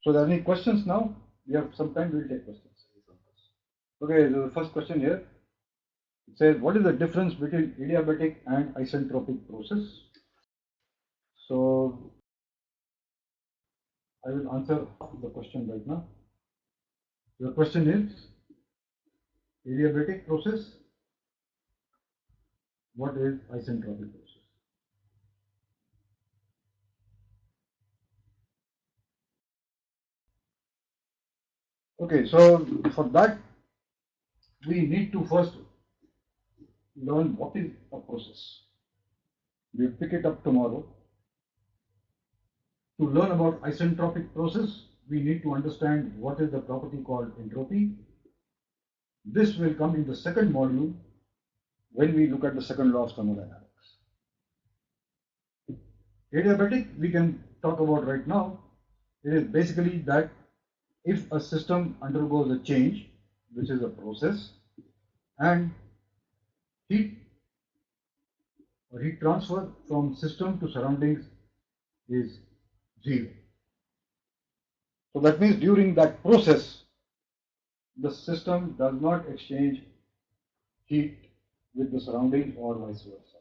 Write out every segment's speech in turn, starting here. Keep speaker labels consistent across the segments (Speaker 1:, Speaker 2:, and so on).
Speaker 1: So, there are any questions now? We have some time, we'll take questions. Okay, the first question here. It says, what is the difference between adiabatic and isentropic process? So, I will answer the question right now. The question is, adiabatic process, what is isentropic process? Okay, so for that, we need to first learn what is a process. We'll pick it up tomorrow. To learn about isentropic process, we need to understand what is the property called entropy. This will come in the second module when we look at the second law of thermodynamics. Adiabatic, we can talk about right now. It is basically that if a system undergoes a change, which is a process, and heat or heat transfer from system to surroundings is zero. So that means during that process, the system does not exchange heat with the surroundings or vice versa.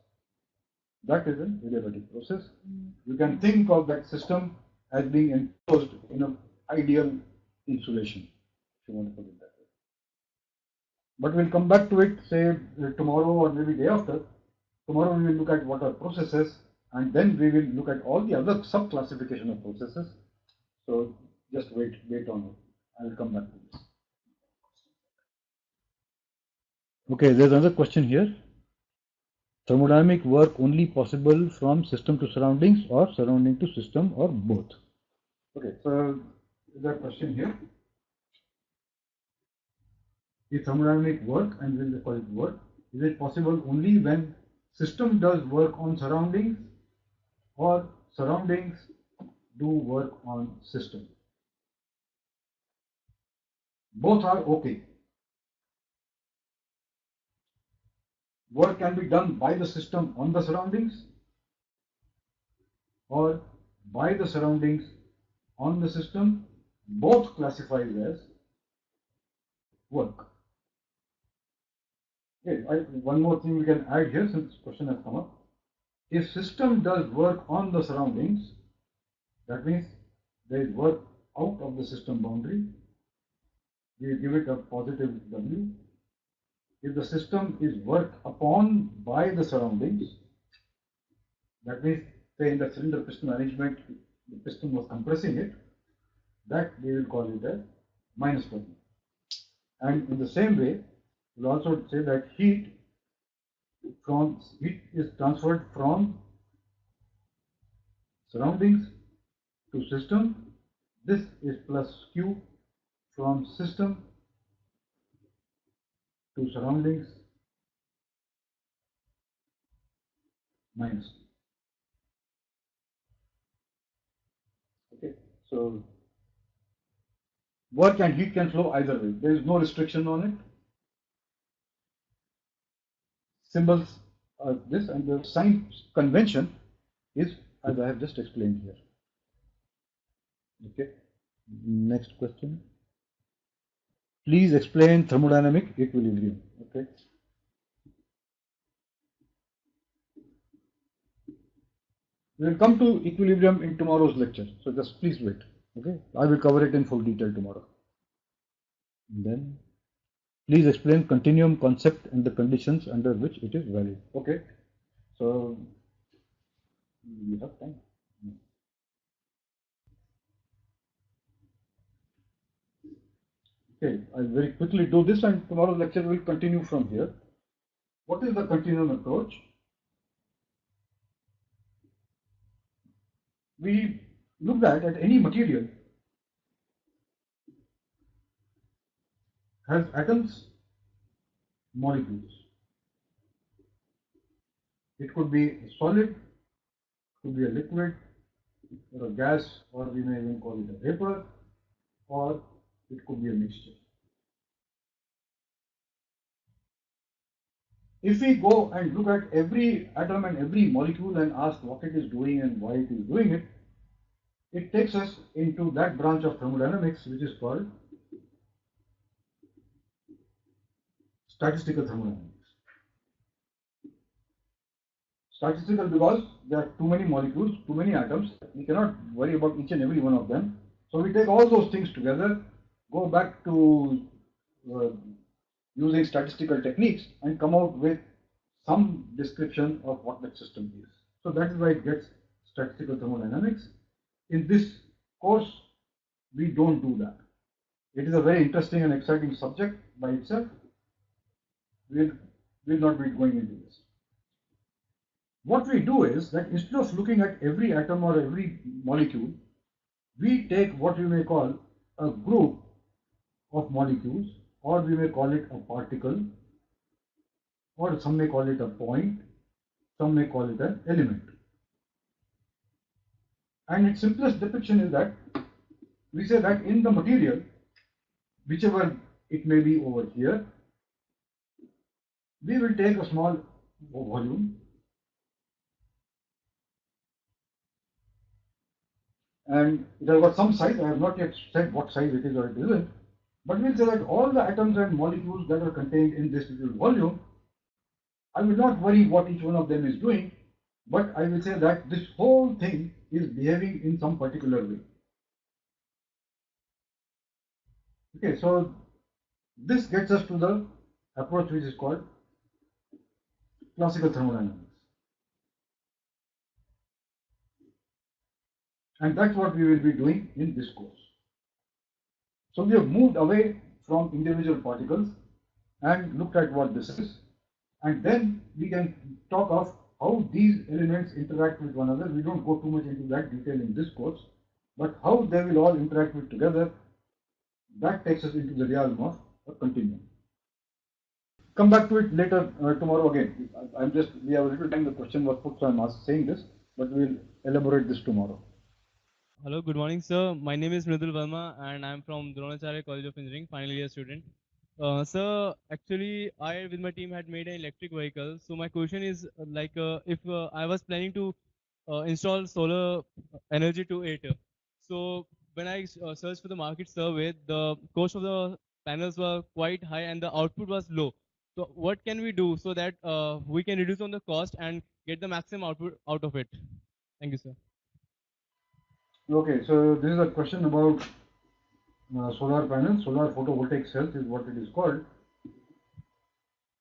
Speaker 1: That is an adiabatic process. You can think of that system as being enclosed in an ideal insulation, if you want to put it that way. But we'll come back to it, say tomorrow or maybe day after. Tomorrow we will look at what are processes, and then we will look at all the other sub-classification of processes. So just wait on it. I will come back to this. Okay, there's another question here. Thermodynamic work only possible from system to surroundings or surrounding to system or both? Okay, so there's a question here. Is thermodynamic work, and we'll call it work, is it possible only when system does work on surroundings or surroundings do work on system? Both are okay. Work can be done by the system on the surroundings or by the surroundings on the system. Both classified as work. Okay, one more thing we can add here since this question has come up. If system does work on the surroundings, that means there is work out of the system boundary. We give it a positive W. If the system is worked upon by the surroundings, that means say in the cylinder piston arrangement, the piston was compressing it, that we will call it as minus W. And in the same way, we'll also say that heat is transferred from surroundings to system. This is plus Q from system to surroundings minus Q. Okay, so work and heat can flow either way. There is no restriction on it. Symbols are this, and the sign convention is as I have just explained here. Okay. Next question. Please explain thermodynamic equilibrium. Okay. We will come to equilibrium in tomorrow's lecture. So just please wait. Okay. I will cover it in full detail tomorrow. And then please explain continuum concept and the conditions under which it is valid. Okay. So we have time. Okay, I'll very quickly do this, and tomorrow's lecture will continue from here. What is the continuum approach? We looked at any material has atoms, molecules. It could be a solid, could be a liquid, or a gas, or we may even call it a vapor, or it could be a mixture. If we go and look at every atom and every molecule and ask what it is doing and why it is doing it, it takes us into that branch of thermodynamics which is called statistical thermodynamics. Statistical because there are too many molecules, too many atoms. We cannot worry about each and every one of them. So we take all those things together, go back to uh, using statistical techniques and come out with some description of what that system is. So that is why it gets statistical thermodynamics. In this course, we don't do that. It is a very interesting and exciting subject by itself. We'll not be going into this. What we do is that instead of looking at every atom or every molecule, we take what we may call a group of molecules, or we may call it a particle, or some may call it a point, some may call it an element. And its simplest depiction is that we say that in the material, whichever it may be over here, we will take a small volume and it has got some size. I have not yet said what size it is or it isn't, but we'll say that all the atoms and molecules that are contained in this little volume, I will not worry what each one of them is doing, but I will say that this whole thing is behaving in some particular way. Okay, so this gets us to the approach which is called classical thermodynamics. And that's what we will be doing in this course. So we have moved away from individual particles and looked at what this is. And then we can talk of how these elements interact with one another. We don't go too much into that detail in this course, but how they will all interact with together, that takes us into the realm of a continuum. Come back to it later tomorrow again. We have a little time. The question was put, so I'm saying this, but we'll elaborate this tomorrow.
Speaker 2: Hello, good morning, sir. My name is Mridul Verma, and I'm from Dronacharya College of Engineering, final year student. Sir, actually, I with my team had made an electric vehicle. So my question is, if I was planning to install solar energy to it. So when I searched for the market survey, the cost of the panels were quite high and the output was low. So what can we do so that we can reduce on the cost and get the maximum output out of it? Thank you, sir.
Speaker 1: Okay, so this is a question about solar panels. Solar photovoltaic cells is what it is called.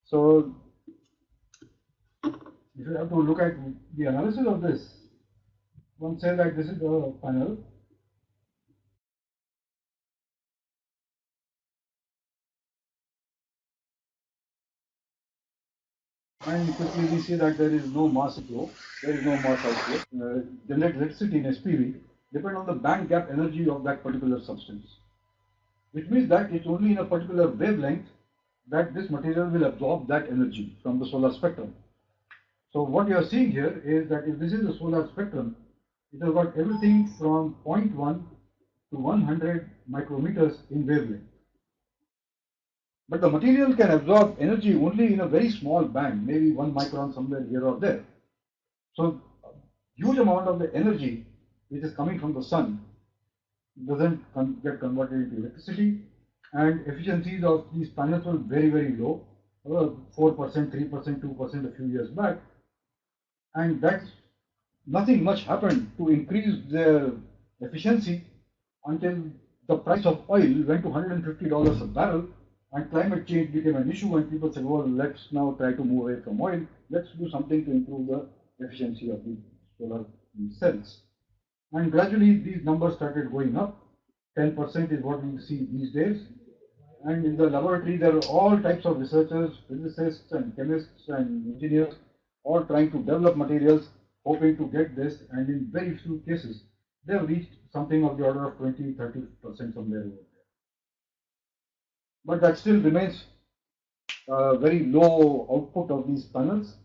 Speaker 1: So if you have to look at the analysis of this, one say that this is the panel. And quickly we see that there is no mass flow, there is no mass outflow. Generate electricity in SPV depend on the band gap energy of that particular substance, which means that it's only in a particular wavelength that this material will absorb that energy from the solar spectrum. So what you are seeing here is that if this is the solar spectrum, it has got everything from 0.1 to 100 micrometers in wavelength. But the material can absorb energy only in a very small band, maybe 1 micron somewhere here or there. So a huge amount of the energy which is coming from the sun doesn't get converted into electricity, and efficiencies of these panels were very, very low, 4%, 3%, 2% a few years back, and that's nothing much happened to increase their efficiency until the price of oil went to $150 a barrel and climate change became an issue and people said, well, let's now try to move away from oil. Let's do something to improve the efficiency of the solar cells. And gradually these numbers started going up. 10% is what we see these days. And in the laboratory, there are all types of researchers, physicists and chemists and engineers, all trying to develop materials, hoping to get this. And in very few cases, they have reached something of the order of 20, 30% somewhere over there. But that still remains very low output of these panels.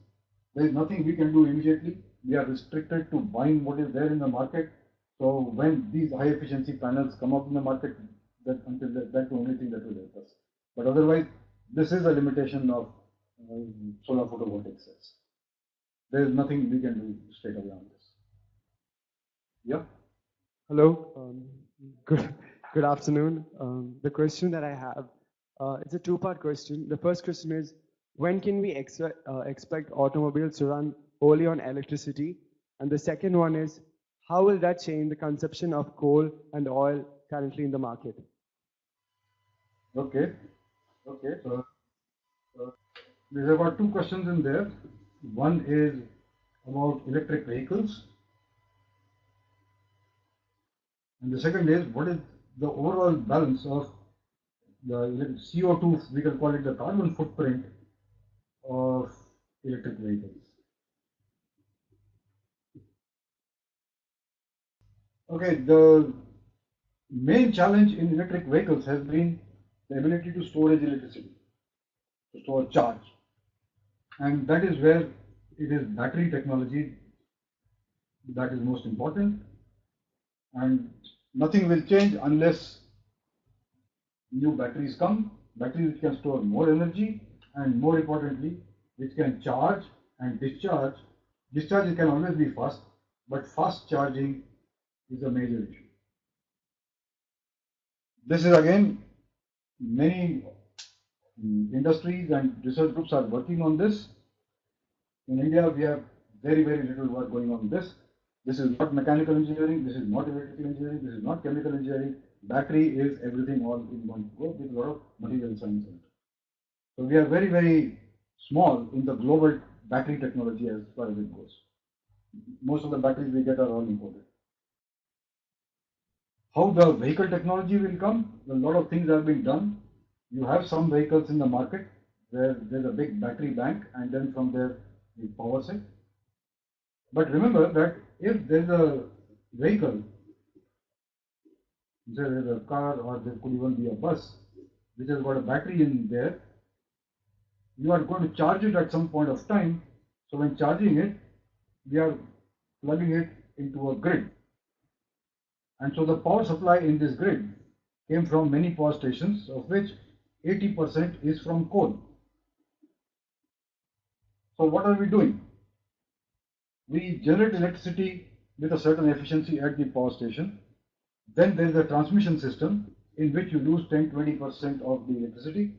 Speaker 1: There is nothing we can do immediately. We are restricted to buying what is there in the market. So when these high efficiency panels come up in the market, that's the only thing that will help us. But otherwise, this is a limitation of solar photovoltaic cells. There is nothing we can do straight away on this. Yeah.
Speaker 3: Hello. Good, good afternoon. The question that I have, it's a two-part question. The first question is, when can we expect automobiles to run wholly on electricity? And the second one is, how will that change the consumption of coal and oil currently in the market?
Speaker 1: Okay. Okay. So there's about two questions in there. One is about electric vehicles, and the second is what is the overall balance of the CO2, we can call it the carbon footprint of electric vehicles. Okay, the main challenge in electric vehicles has been the ability to storage electricity, to store charge. And that is where it is battery technology that is most important. And nothing will change unless new batteries come, batteries which can store more energy, and more importantly, which can charge and discharge. Discharge can always be fast, but fast charging is a major issue. This is again, many industries and research groups are working on this. In India, we have very, very little work going on this. This is not mechanical engineering, this is not electrical engineering, this is not chemical engineering. Battery is everything all in one go with a lot of material science in it. So we are very, very small in the global battery technology as far as it goes. Most of the batteries we get are all imported. How the vehicle technology will come, a lot of things have been done. You have some vehicles in the market where there's a big battery bank, and then from there you power set. But remember that if there's a vehicle, there's a car, or there could even be a bus which has got a battery in there, you are going to charge it at some point of time. So when charging it, we are plugging it into a grid. And so the power supply in this grid came from many power stations, of which 80% is from coal. So what are we doing? We generate electricity with a certain efficiency at the power station. Then there is a transmission system in which you lose 10-20% of the electricity,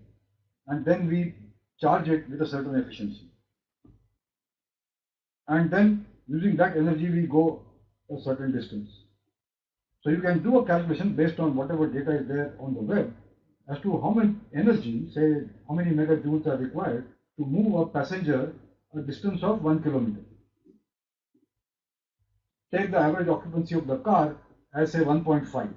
Speaker 1: and then we charge it with a certain efficiency. And then using that energy, we go a certain distance. So you can do a calculation based on whatever data is there on the web as to how much energy, say how many megajoules are required to move a passenger a distance of 1 kilometer. Take the average occupancy of the car as say 1.5.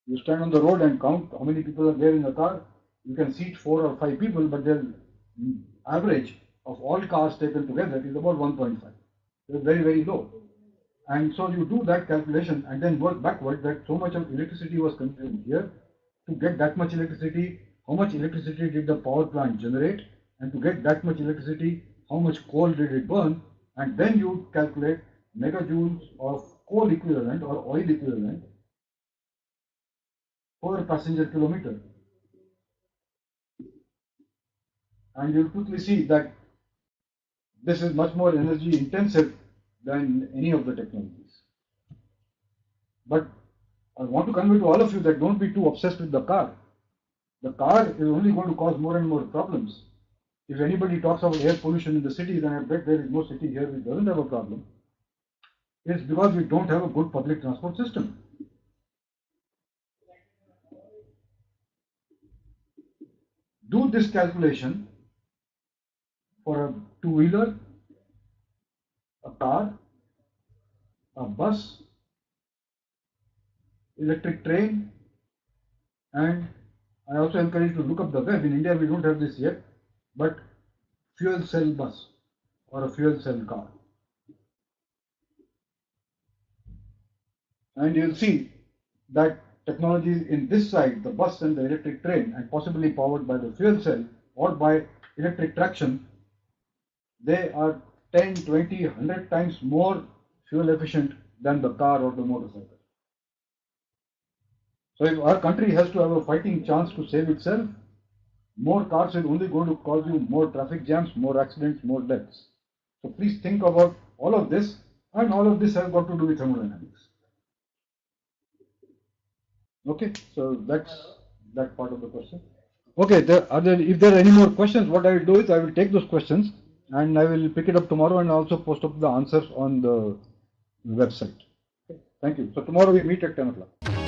Speaker 1: You stand on the road and count how many people are there in the car. You can seat 4 or 5 people, but the average of all cars taken together is about 1.5. It's very, very low. And so you do that calculation and then work backward that so much of electricity was consumed here. To get that much electricity, how much electricity did the power plant generate? And to get that much electricity, how much coal did it burn? And then you calculate megajoules of coal equivalent or oil equivalent per passenger kilometer. And you'll quickly see that this is much more energy intensive than any of the technologies. But I want to convey to all of you that don't be too obsessed with the car. The car is only going to cause more and more problems. If anybody talks about air pollution in the cities, and I bet there is no city here which doesn't have a problem, it's because we don't have a good public transport system. Do this calculation for a two-wheeler, a car, a bus, electric train, and I also encourage you to look up the web. In India, we don't have this yet, but fuel cell bus or a fuel cell car. And you'll see that technologies in this side, the bus and the electric train, and possibly powered by the fuel cell or by electric traction, they are 10, 20, 100 times more fuel efficient than the car or the motorcycle. So if our country has to have a fighting chance to save itself, more cars is only going to cause you more traffic jams, more accidents, more deaths. So please think about all of this And all of this has got to do with thermodynamics. Okay, so that's that part of the question. Okay, if there are any more questions, what I will do is I will take those questions and I will pick it up tomorrow and also post up the answers on the website. Okay, thank you. So tomorrow we meet at 10 o'clock.